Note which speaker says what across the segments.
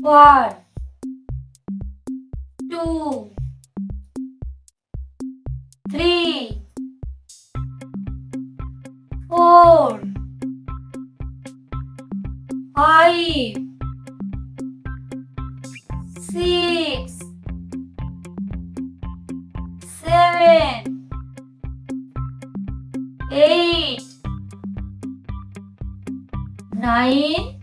Speaker 1: 1, 2, 3, 4, 5, 6, 7, 8, 9,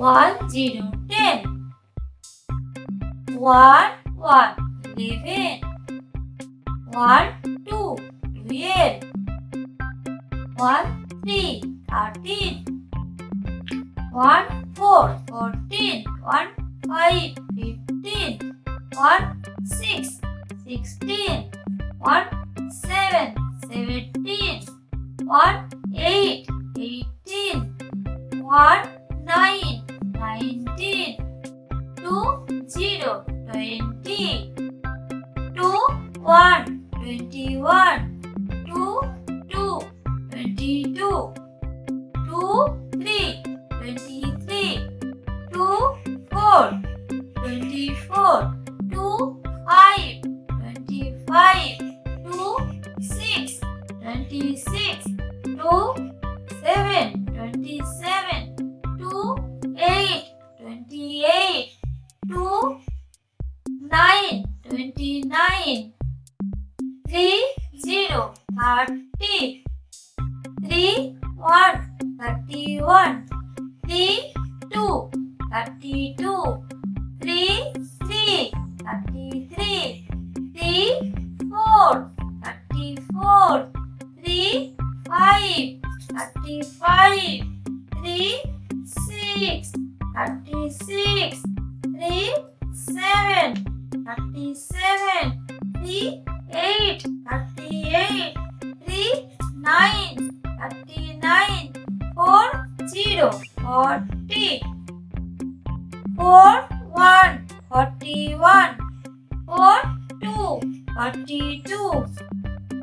Speaker 1: 1, 0, 10. 1, 1, 11. 1, 2, 12. 1, 3, 13. 1, 4, 14. 1, 5, 15. 1, 6, 16. 1, 7, 17. 1, 8, 18. 1, 9, 19. 2, 0, 20. 2, 1, 21. 2, 2, 22. 2, 3, 23. 2, 4, 24. 2, 5, 25. 2, 6, 26. 2, 7, 27. 2, 8, 28. 2, 9, 29. 3, 0, 30. 3, 1, 31. 3, 2, 32. 3, 3, 33. 3, 4, 34. 3, 5, 35. 3, 6, 36. 3, 7, 37. 3, 8, 38. 3, 9, 39. 4, 0, 40. 4, 1, 41. 4, 2, 42.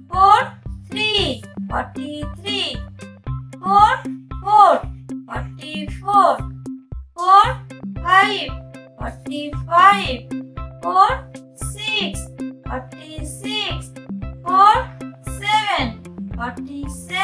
Speaker 1: 4, 3, 43. 4, 4, 44. 4, 5, 45. 4, 6, 46. 4, 7, 47.